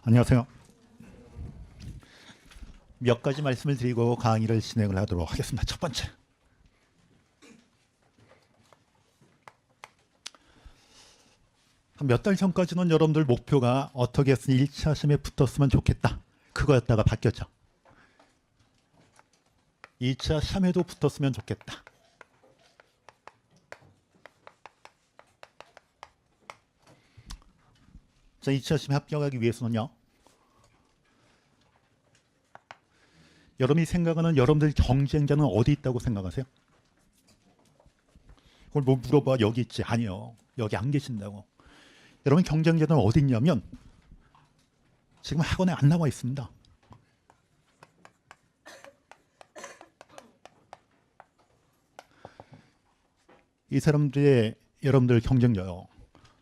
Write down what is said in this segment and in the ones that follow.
안녕하세요. 몇 가지 말씀을 드리고 강의를 진행을 하도록 하겠습니다. 첫 번째, 한 몇 달 전까지는 여러분들 목표가 어떻게 했으니 1차 시험에 붙었으면 좋겠다, 그거였다가 바뀌었죠. 2차 시험에도 붙었으면 좋겠다. 자, 2차 시험에 합격하기 위해서는요, 여러분이 생각하는 여러분들 경쟁자는 어디 있다고 생각하세요? 그걸 뭐 물어봐, 여기 있지? 아니요, 여기 안 계신다고. 여러분 경쟁자는 어디 있냐면 지금 학원에 안 나와 있습니다. 이 사람들의 여러분들 경쟁자요,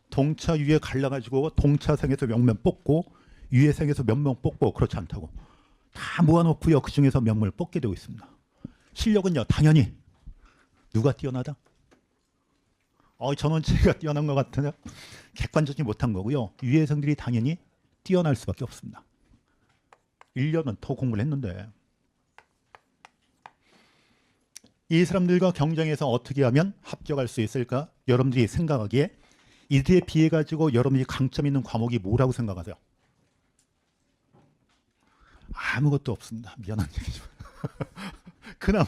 동차 위에 갈라가지고 동차생에서 몇 명 뽑고 유예생에서 몇 명 뽑고 그렇지 않다고. 다 모아놓고요, 그 중에서 몇 명을 뽑게 되고 있습니다. 실력은요, 당연히 누가 뛰어나다? 저는 제가 뛰어난 것 같은데 객관적이지 못한 거고요. 유예생들이 당연히 뛰어날 수밖에 없습니다. 1년은 더 공부를 했는데 이 사람들과 경쟁해서 어떻게 하면 합격할 수 있을까? 여러분들이 생각하기에 이들에 비해 가지고 여러분이 강점 있는 과목이 뭐라고 생각하세요? 아무것도 없습니다. 미안한 얘기죠. 그나마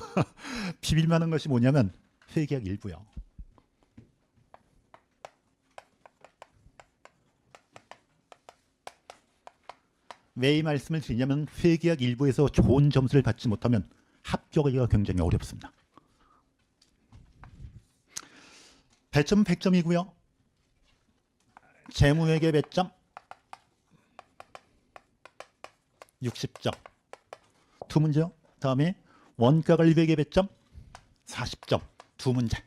비빌만한 것이 뭐냐면 회계학 일부요. 왜 이 말씀을 드리냐면 회계학 일부에서 좋은 점수를 받지 못하면 합격하기가 굉장히 어렵습니다. 배점 100점이고요. 재무회계 배점 60점. 두 문제요. 다음에 원가관리회계 배점 40점. 두 문제.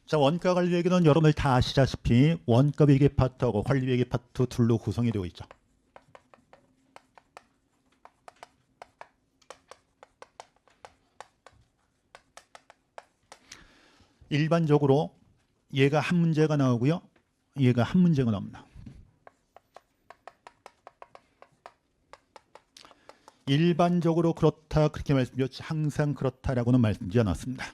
자, 원가관리회계는 여러분들 다 아시다시피 원가회계 파트하고 관리회계 파트 둘로 구성이 되어 있죠. 일반적으로 얘가 한 문제가 나오고요, 얘가 한 문제가 나옵니다. 일반적으로 그렇다 그렇게 말씀드렸지 항상 그렇다라고는 말씀드리지 않았습니다.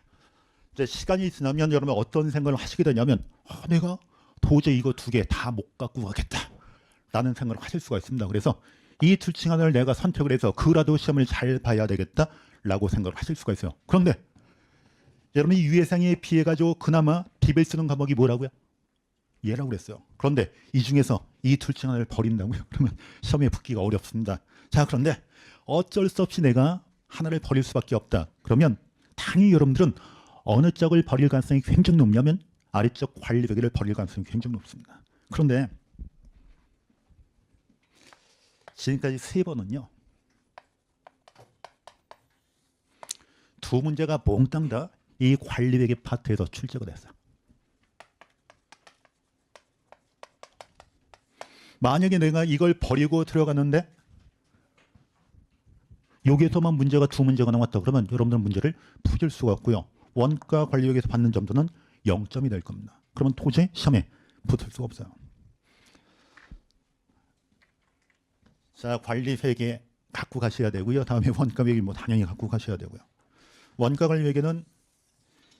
이제 시간이 지나면 여러분 어떤 생각을 하시게 되냐면 내가 도저히 이거 두 개 다 못 갖고 가겠다 라는 생각을 하실 수가 있습니다. 그래서 이 둘 중 하나를 내가 선택을 해서 그라도 시험을 잘 봐야 되겠다 라고 생각을 하실 수가 있어요. 그런데 여러분이 유예생에 비해 가지고 그나마 비빌 쓰는 과목이 뭐라고요? 얘라고 그랬어요. 그런데 이 중에서 이 둘 중 하나를 버린다고요? 그러면 시험에 붙기가 어렵습니다. 자, 그런데 어쩔 수 없이 내가 하나를 버릴 수밖에 없다. 그러면 당연히 여러분들은 어느 쪽을 버릴 가능성이 굉장히 높냐면 아래쪽 관리회계를 버릴 가능성이 굉장히 높습니다. 그런데 지금까지 세 번은요, 두 문제가 몽땅 다 이 관리회계 파트에서 출제가 됐어요. 만약에 내가 이걸 버리고 들어갔는데 여기에서만 문제가 두 문제가 나왔다 그러면 여러분들은 문제를 풀 수가 없고요. 원가 관리회계에서 받는 점수는 0점이 될 겁니다. 그러면 도저히 시험에 붙을 수가 없어요. 자, 관리회계 갖고 가셔야 되고요. 다음에 원가회계 뭐 당연히 갖고 가셔야 되고요. 원가 관리회계는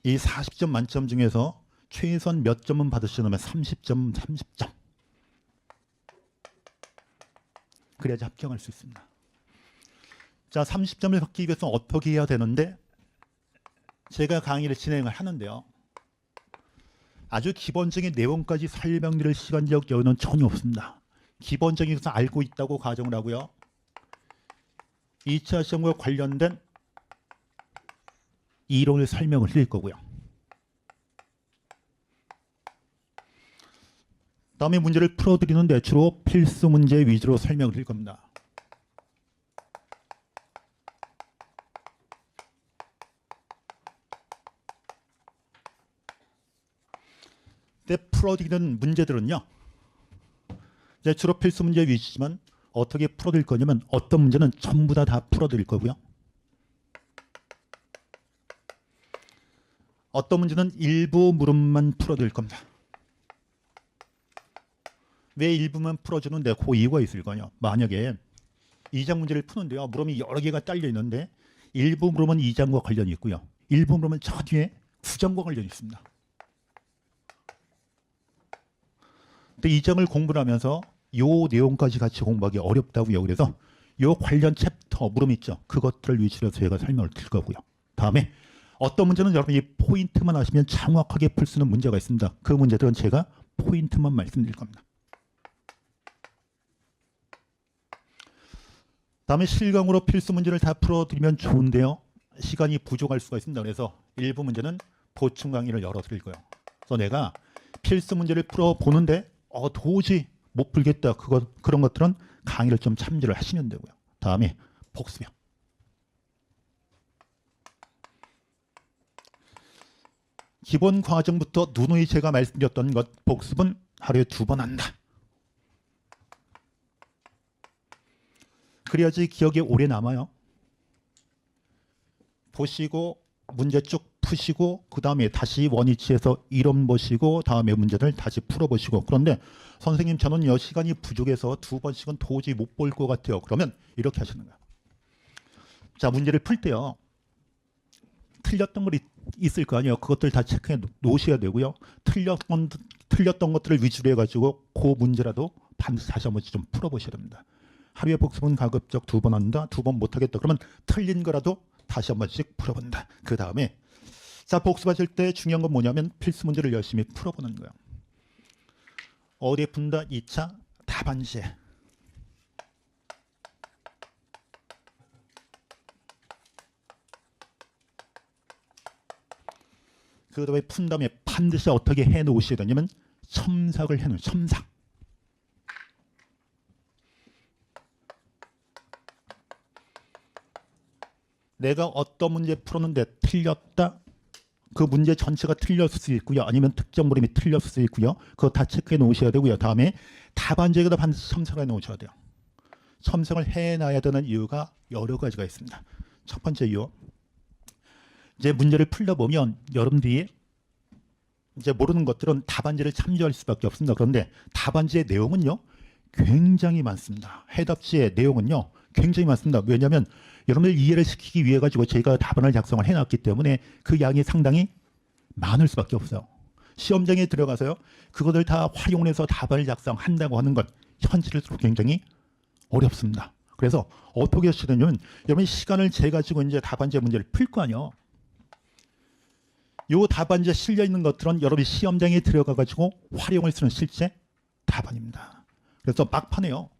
이 40점 만점 중에서 최소한 몇 점은 받으시려면 30점, 30점. 그래야지 합격할 수 있습니다. 자, 30점을 받기 위해서 어떻게 해야 되는데 제가 강의를 진행을 하는데요, 아주 기본적인 내용까지 설명드릴 시간적 여유는 전혀 없습니다. 기본적인 것을 알고 있다고 가정을 하고요, 2차 시험과 관련된 이론을 설명을 드릴 거고요. 다음에 문제를 풀어드리는데 주로 필수 문제 위주로 설명을 드릴 겁니다. 근데 풀어드리는 문제들은요, 이제 주로 필수 문제 위주지만 어떻게 풀어드릴 거냐면 어떤 문제는 전부 다 풀어드릴 거고요. 어떤 문제는 일부 물음만 풀어드릴 겁니다. 왜 일부만 풀어주는데 그 이유가 있을 거냐. 만약에 2장 문제를 푸는데요. 물음이 여러 개가 딸려 있는데 일부 물음은 2장과 관련이 있고요. 일부 물음은 저 뒤에 9장과 관련이 있습니다. 근데 2장을 공부를 하면서 요 내용까지 같이 공부하기 어렵다고요. 그래서 요 관련 챕터 물음 있죠. 그것들을 위주로 제가 설명을 드릴 거고요. 다음에 어떤 문제는 여러분이 포인트만 하시면 정확하게 풀 수 있는 문제가 있습니다. 그 문제들은 제가 포인트만 말씀드릴 겁니다. 다음에 실강으로 필수 문제를 다 풀어드리면 좋은데요. 시간이 부족할 수가 있습니다. 그래서 일부 문제는 보충 강의를 열어드릴 거예요. 그래서 내가 필수 문제를 풀어보는데 도저히 못 풀겠다. 그런 것들은 강의를 좀 참조를 하시면 되고요. 다음에 복습이요. 기본 과정부터 누누이 제가 말씀드렸던 것 복습은 하루에 2번 한다. 그래야지 기억에 오래 남아요. 보시고 문제 쭉 푸시고 그 다음에 다시 원위치에서 이론 보시고 다음에 문제를 다시 풀어보시고. 그런데 선생님 저는요 시간이 부족해서 2번씩은 도저히 못 볼 것 같아요. 그러면 이렇게 하시는 거예요. 자, 문제를 풀 때요 틀렸던 걸 있을 거 아니에요. 그것들 다 체크해 놓으셔야 되고요. 틀렸던 것들을 위주로 해가지고 그 문제라도 반드시 다시 한 번씩 좀 풀어보셔야 됩니다. 하루에 복습은 가급적 2번 한다. 2번 못하겠다. 그러면 틀린 거라도 다시 한 번씩 풀어본다. 그 다음에 자, 복습하실 때 중요한 건 뭐냐면 필수 문제를 열심히 풀어보는 거예요. 어디에 푼다? 2차 답안지에. 그 다음에 푼 다음에 반드시 어떻게 해놓으셔야 되냐면 첨삭을 해놓으세요. 첨삭. 내가 어떤 문제 풀었는데 틀렸다. 그 문제 전체가 틀렸을 수 있고요. 아니면 특정 물음이 틀렸을 수 있고요. 그거 다 체크해 놓으셔야 되고요. 다음에 답안지에다 반드시 첨삭해 놓으셔야 돼요. 첨삭을 해놔야 되는 이유가 여러 가지가 있습니다. 첫 번째 이유. 이제 문제를 풀다 보면 여러분들이 이제 모르는 것들은 답안지를 참조할 수밖에 없습니다. 그런데 답안지의 내용은요 굉장히 많습니다. 해답지의 내용은요 굉장히 많습니다. 왜냐하면 여러분들 이해를 시키기 위해 가지고 제가 답안을 작성을 해놨기 때문에 그 양이 상당히 많을 수밖에 없어요. 시험장에 들어가서요 그것을 다 활용해서 답안을 작성한다고 하는 건 현실적으로 굉장히 어렵습니다. 그래서 어떻게 하시냐면 여러분이 시간을 재가지고 이제 답안지 문제를 풀 거 아니에요. 요 답안지에 실려 있는 것들은 여러분이 시험장에 들어가 가지고 활용을 쓰는 실제 답안입니다. 그래서 막판에요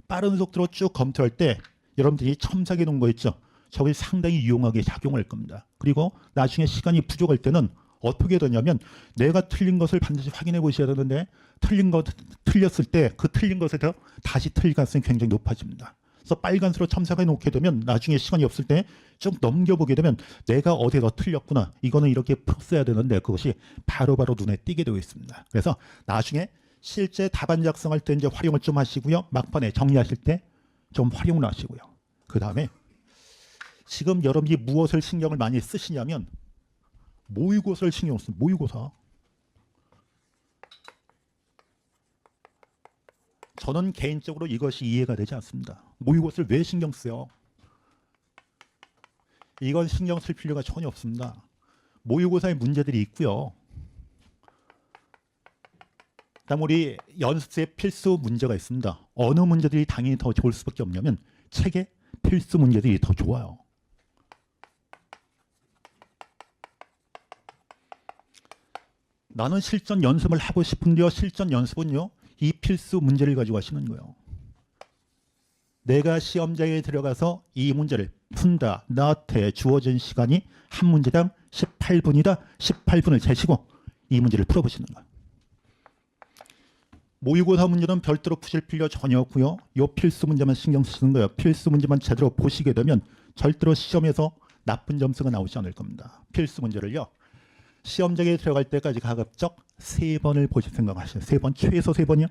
빠른 속도로 쭉 검토할 때 여러분들이 첨삭해 놓은 거 있죠. 저게 상당히 유용하게 작용할 겁니다. 그리고 나중에 시간이 부족할 때는 어떻게 되냐면 내가 틀린 것을 반드시 확인해 보셔야 되는데 틀렸을 때 그 틀린 것에 더 다시 틀릴 가능성이 굉장히 높아집니다. 그래서 빨간색으로 첨삭해 놓게 되면 나중에 시간이 없을 때 쭉 넘겨보게 되면 내가 어디에 더 틀렸구나. 이거는 이렇게 풀었어야 되는데 그것이 바로바로 눈에 띄게 되어 있습니다. 그래서 나중에 실제 답안 작성할 때 이제 활용을 좀 하시고요. 막판에 정리하실 때 좀 활용을 하시고요. 그 다음에 지금 여러분이 무엇을 신경을 많이 쓰시냐면 모의고사를 신경 쓰는 모의고사. 저는 개인적으로 이것이 이해가 되지 않습니다. 모의고사를 왜 신경 쓰요? 이건 신경 쓸 필요가 전혀 없습니다. 모의고사의 문제들이 있고요. 그다음 우리 연습생 필수 문제가 있습니다. 어느 문제들이 당연히 더 좋을 수밖에 없냐면 책의 필수 문제들이 더 좋아요. 나는 실전 연습을 하고 싶은데요. 실전 연습은요. 이 필수 문제를 가지고 하시는 거예요. 내가 시험장에 들어가서 이 문제를 푼다. 나한테 주어진 시간이 한 문제당 18분이다. 18분을 재시고 이 문제를 풀어보시는 거예요. 모의고사 문제는 별도로 푸실 필요 전혀 없고요. 이 필수 문제만 신경 쓰는 거예요. 필수 문제만 제대로 보시게 되면 절대로 시험에서 나쁜 점수가 나오지 않을 겁니다. 필수 문제를요. 시험장에 들어갈 때까지 가급적 3번을 보실 생각하세요. 3번, 최소 3번이요.